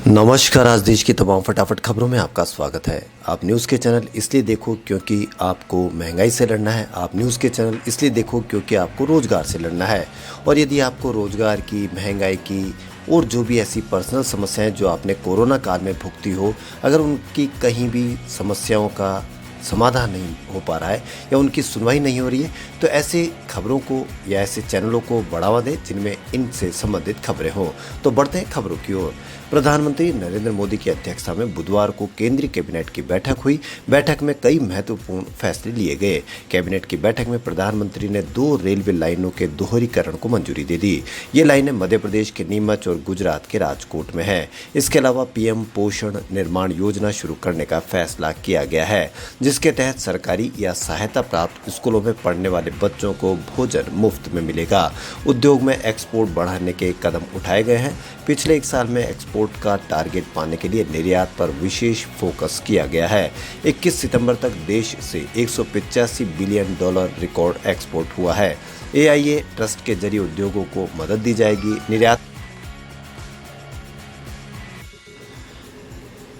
नमस्कार। आज देश की तमाम फटाफट खबरों में आपका स्वागत है। आप न्यूज़ के चैनल इसलिए देखो क्योंकि आपको महंगाई से लड़ना है। आप न्यूज़ के चैनल इसलिए देखो क्योंकि आपको रोज़गार से लड़ना है। और यदि आपको रोज़गार की, महंगाई की और जो भी ऐसी पर्सनल समस्याएं जो आपने कोरोना काल में भुगती हो, अगर उनकी कहीं भी समस्याओं का समाधान नहीं हो पा रहा है या उनकी सुनवाई नहीं हो रही है, तो ऐसे खबरों को या ऐसे चैनलों को बढ़ावा दें जिनमें इनसे संबंधित खबरें हों। तो बढ़ते हैं खबरों की ओर। प्रधानमंत्री नरेंद्र मोदी की अध्यक्षता में बुधवार को केंद्रीय कैबिनेट की बैठक हुई। बैठक में कई महत्वपूर्ण फैसले लिए गए। कैबिनेट की बैठक में प्रधानमंत्री ने 2 रेलवे लाइनों के दोहरीकरण को मंजूरी दे दी। ये लाइनें मध्य प्रदेश के नीमच और गुजरात के राजकोट में है। इसके अलावा पीएम पोषण निर्माण योजना शुरू करने का फैसला किया गया है, जिसके तहत सरकारी या सहायता प्राप्त स्कूलों में पढ़ने वाले बच्चों को भोजन मुफ्त में मिलेगा। उद्योग में एक्सपोर्ट बढ़ाने के कदम उठाए गए हैं। पिछले 1 साल में एक्सपोर्ट का टारगेट पाने के लिए निर्यात पर विशेष फोकस किया गया है। 21 सितंबर तक देश से $185 बिलियन रिकॉर्ड एक्सपोर्ट हुआ है। AIA ट्रस्ट के जरिए उद्योगों को मदद दी जाएगी। निर्यात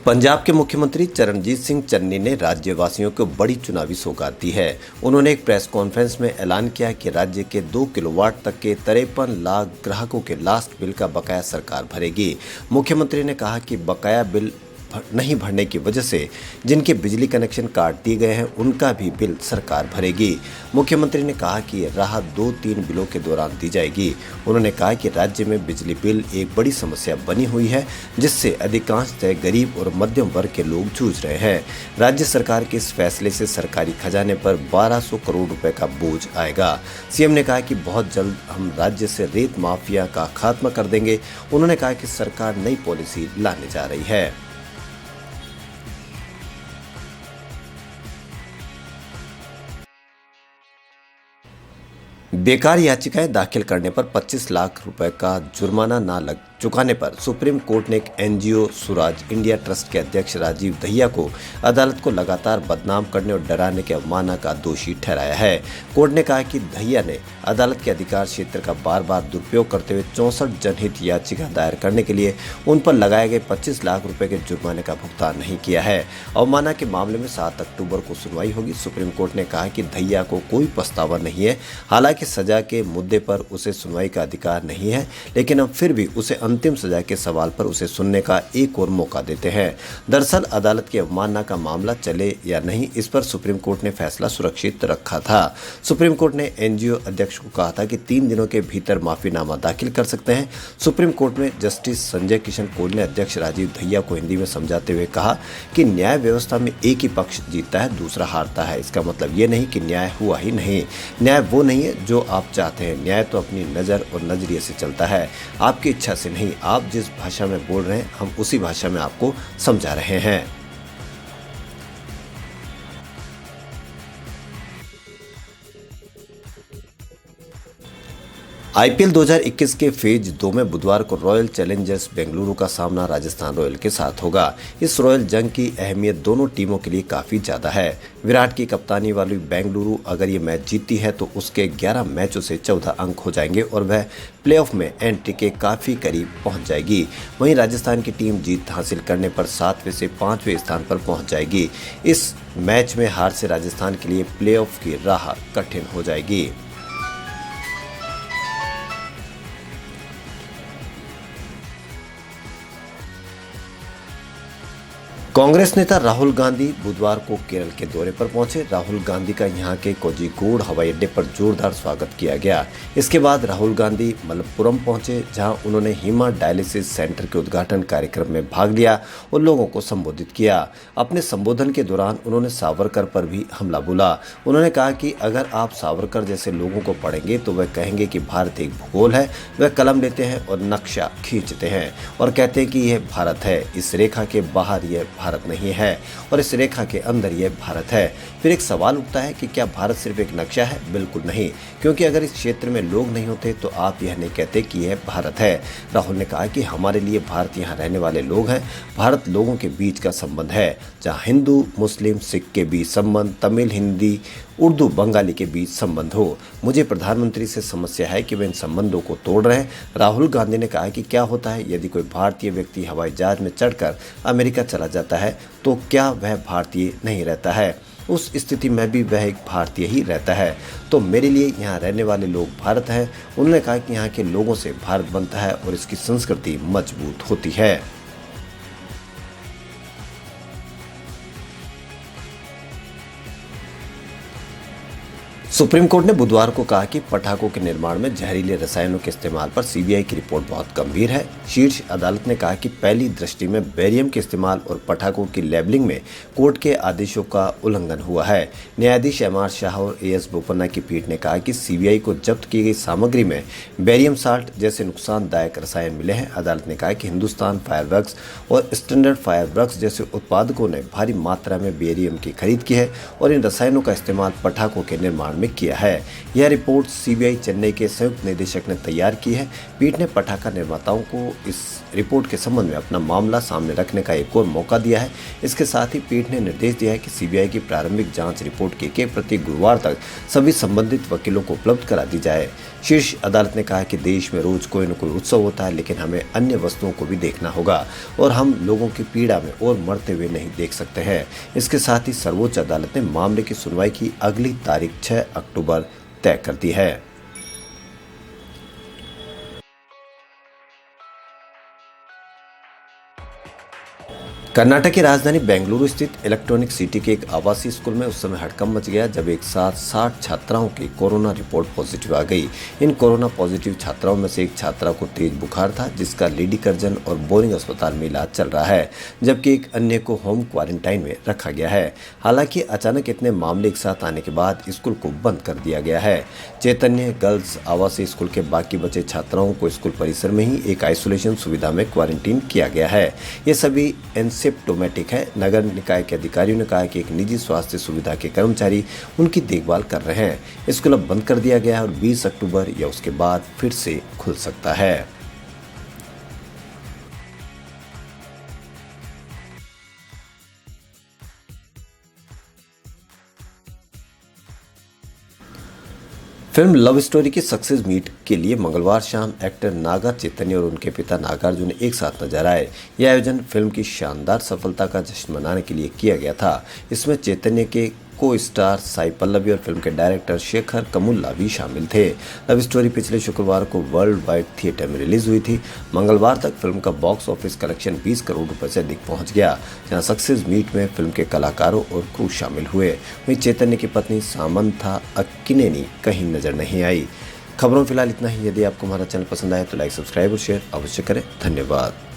पंजाब के मुख्यमंत्री चरणजीत सिंह चन्नी ने राज्यवासियों को बड़ी चुनावी सौगात दी है। उन्होंने एक प्रेस कॉन्फ्रेंस में ऐलान किया कि राज्य के 2 किलोवाट तक के 53 लाख ग्राहकों के लास्ट बिल का बकाया सरकार भरेगी। मुख्यमंत्री ने कहा कि बकाया बिल नहीं भरने की वजह से जिनके बिजली कनेक्शन काट दिए गए हैं उनका भी बिल सरकार भरेगी। मुख्यमंत्री ने कहा कि ये राहत 2-3 बिलों के दौरान दी जाएगी। उन्होंने कहा कि राज्य में बिजली बिल एक बड़ी समस्या बनी हुई है, जिससे अधिकांशतः गरीब और मध्यम वर्ग के लोग जूझ रहे हैं। राज्य सरकार के इस फैसले से सरकारी खजाने पर 1200 करोड़ रुपए का बोझ आएगा। सीएम ने कहा कि बहुत जल्द हम राज्य से रेत माफिया का खात्मा कर देंगे। उन्होंने कहा कि सरकार नई पॉलिसी लाने जा रही है। बेकार याचिकाएं दाखिल करने पर 25 लाख रुपए का जुर्माना न चुकाने पर सुप्रीम कोर्ट ने एक NGO स्वराज इंडिया ट्रस्ट के अध्यक्ष राजीव दहिया को अदालत को लगातार बदनाम करने और डराने के अवमानना का दोषी ठहराया है। कोर्ट ने कहा कि दहिया ने अदालत के अधिकार क्षेत्र का बार बार दुरुपयोग करते हुए 64 जनहित याचिका दायर करने के लिए उन पर लगाए गए 25 लाख रुपए के जुर्माने का भुगतान नहीं किया है। अवमानना के मामले में 7 अक्टूबर को सुनवाई होगी। सुप्रीम कोर्ट ने कहा कि दहिया को कोई पछतावा नहीं है। हालांकि सजा के मुद्दे पर उसे सुनवाई का अधिकार नहीं है, लेकिन अब फिर भी उसे अंतिम सजा के सवाल पर उसे सुनने का एक और मौका देते हैं। दरअसल अदालत की अवमानना का मामला चले या नहीं, इस पर सुप्रीम कोर्ट ने फैसला सुरक्षित रखा था। सुप्रीम कोर्ट ने NGO अध्यक्ष को कहा था कि 3 दिनों के भीतर माफीनामा दाखिल कर सकते हैं। सुप्रीम कोर्ट में जस्टिस संजय किशन कौल ने अध्यक्ष राजीव दहिया को हिंदी में समझाते हुए कहा कि न्याय व्यवस्था में एक ही पक्ष जीतता है, दूसरा हारता है। इसका मतलब ये नहीं कि न्याय हुआ ही नहीं। न्याय वो नहीं है जो आप चाहते हैं। न्याय तो अपनी नज़र और नजरिए से चलता है, आपकी इच्छा से नहीं। आप जिस भाषा में बोल रहे हैं हम उसी भाषा में आपको समझा रहे हैं। IPL 2021 के फेज 2 में बुधवार को रॉयल चैलेंजर्स बेंगलुरु का सामना राजस्थान रॉयल के साथ होगा। इस रॉयल जंग की अहमियत दोनों टीमों के लिए काफ़ी ज़्यादा है। विराट की कप्तानी वाली बेंगलुरु अगर ये मैच जीतती है तो उसके 11 मैचों से 14 अंक हो जाएंगे और वह प्लेऑफ में एंट्री के काफ़ी करीब पहुंच जाएगी। वहीं राजस्थान की टीम जीत हासिल करने पर 7वें से 5वें स्थान पर पहुंच जाएगी। इस मैच में हार से राजस्थान के लिए प्लेऑफ की राह कठिन हो जाएगी। कांग्रेस नेता राहुल गांधी बुधवार को केरल के दौरे पर पहुंचे। राहुल गांधी का यहां के कोझिकोड हवाई अड्डे पर जोरदार स्वागत किया गया। इसके बाद राहुल गांधी मलप्पुरम पहुंचे, जहां उन्होंने हीमा डायलिसिस सेंटर के उद्घाटन कार्यक्रम में भाग लिया और लोगों को संबोधित किया। अपने संबोधन के दौरान उन्होंने सावरकर पर भी हमला बोला। उन्होंने कहा कि अगर आप सावरकर जैसे लोगों को पढ़ेंगे तो वह कहेंगे कि भारत एक भूगोल है। वह कलम लेते हैं और नक्शा खींचते हैं और कहते हैं कि यह भारत है। इस रेखा के बाहर यह भारत नहीं है और इस रेखा के अंदर यह भारत है। फिर एक सवाल उठता है कि क्या भारत सिर्फ एक नक्शा है? बिल्कुल नहीं, क्योंकि अगर इस क्षेत्र में लोग नहीं होते तो आप यह नहीं कहते कि यह भारत है। राहुल ने कहा कि हमारे लिए भारत यहाँ रहने वाले लोग हैं। भारत लोगों के बीच का संबंध है, जहाँ हिंदू, मुस्लिम, सिख के बीच संबंध, तमिल, हिंदी उर्दू बंगाली के बीच संबंध हो। मुझे प्रधानमंत्री से समस्या है कि वे इन संबंधों को तोड़ रहे हैं। राहुल गांधी ने कहा कि क्या होता है यदि कोई भारतीय व्यक्ति हवाई जहाज में चढ़कर अमेरिका चला जाता है तो क्या वह भारतीय नहीं रहता है? उस स्थिति में भी वह एक भारतीय ही रहता है। तो मेरे लिए यहाँ रहने वाले लोग भारत हैं। उन्होंने कहा कि यहाँ के लोगों से भारत बनता है और इसकी संस्कृति मजबूत होती है। सुप्रीम कोर्ट ने बुधवार को कहा कि पटाखों के निर्माण में जहरीले रसायनों के इस्तेमाल पर सीबीआई की रिपोर्ट बहुत गंभीर है। शीर्ष अदालत ने कहा कि पहली दृष्टि में बेरियम के इस्तेमाल और पटाखों की लेबलिंग में कोर्ट के आदेशों का उल्लंघन हुआ है। न्यायाधीश एमआर शाह और एएस बोपन्ना की पीठ ने कहा कि सीबीआई को जब्त की गई सामग्री में बेरियम साल्ट जैसे नुकसानदायक रसायन मिले हैं। अदालत ने कहा कि हिंदुस्तान फायरवर्क्स और स्टैंडर्ड फायरवर्क्स जैसे उत्पादकों ने भारी मात्रा में बेरियम की खरीद की है और इन रसायनों का इस्तेमाल पटाखों के निर्माण में किया है। यह रिपोर्ट सीबीआई चेन्नई के संयुक्त निदेशक ने तैयार की है। पीठ ने पटाखा निर्माताओं को इस रिपोर्ट के संबंध में अपना मामला सामने रखने का एक और मौका दिया है। इसके साथ ही पीठ ने निर्देश दिया है कि सीबीआई की प्रारंभिक जांच रिपोर्ट की एक प्रति गुरुवार तक सभी संबंधित वकीलों को उपलब्ध करा दी जाए। शीर्ष अदालत ने कहा कि देश में रोज कोई न कोई उत्सव होता है, लेकिन हमें अन्य वस्तुओं को भी देखना होगा और हम लोगों की पीड़ा में और मरते हुए नहीं देख सकते हैं। इसके साथ ही सर्वोच्च अदालत ने मामले की सुनवाई की अगली तारीख 6 अक्टूबर तय कर दी है। कर्नाटक की राजधानी बेंगलुरु स्थित इलेक्ट्रॉनिक सिटी के एक आवासीय स्कूल में उस समय हड़कंप मच गया जब एक साथ 60 छात्राओं की कोरोना रिपोर्ट पॉजिटिव आ गई। इन कोरोना पॉजिटिव छात्राओं में से एक छात्रा को तेज बुखार था, जिसका लेडी कर्जन और बोरिंग अस्पताल में इलाज चल रहा है, जबकि एक अन्य को होम क्वारंटाइन में रखा गया है। हालांकि अचानक इतने मामले एक साथ आने के बाद स्कूल को बंद कर दिया गया है। चैतन्य गर्ल्स आवासीय स्कूल के बाकी बचे छात्राओं को स्कूल परिसर में ही एक आइसोलेशन सुविधा में क्वारंटीन किया गया है। ये सभी एसिम्प्टोमेटिक है। नगर निकाय के अधिकारियों ने कहा कि एक निजी स्वास्थ्य सुविधा के कर्मचारी उनकी देखभाल कर रहे हैं। स्कूल अब बंद कर दिया गया है और 20 अक्टूबर या उसके बाद फिर से खुल सकता है। फिल्म लव स्टोरी की सक्सेस मीट के लिए मंगलवार शाम एक्टर नागा चैतन्य और उनके पिता नागार्जुन एक साथ नजर आए। यह आयोजन फिल्म की शानदार सफलता का जश्न मनाने के लिए किया गया था। इसमें चैतन्य के को स्टार साई पल्लवी और फिल्म के डायरेक्टर शेखर कमुल्ला भी शामिल थे। लव स्टोरी पिछले शुक्रवार को वर्ल्ड वाइड थिएटर में रिलीज हुई थी। मंगलवार तक फिल्म का बॉक्स ऑफिस कलेक्शन 20 करोड़ रुपए से अधिक पहुंच गया, जहां सक्सेस मीट में फिल्म के कलाकारों और क्रू शामिल हुए। वहीं चैतन्य की पत्नी सामंथा अक्किनेनी कहीं नजर नहीं आई। खबरों फिलहाल इतना ही। यदि आपको हमारा चैनल पसंद आए तो लाइक, सब्सक्राइब और शेयर अवश्य करें। धन्यवाद।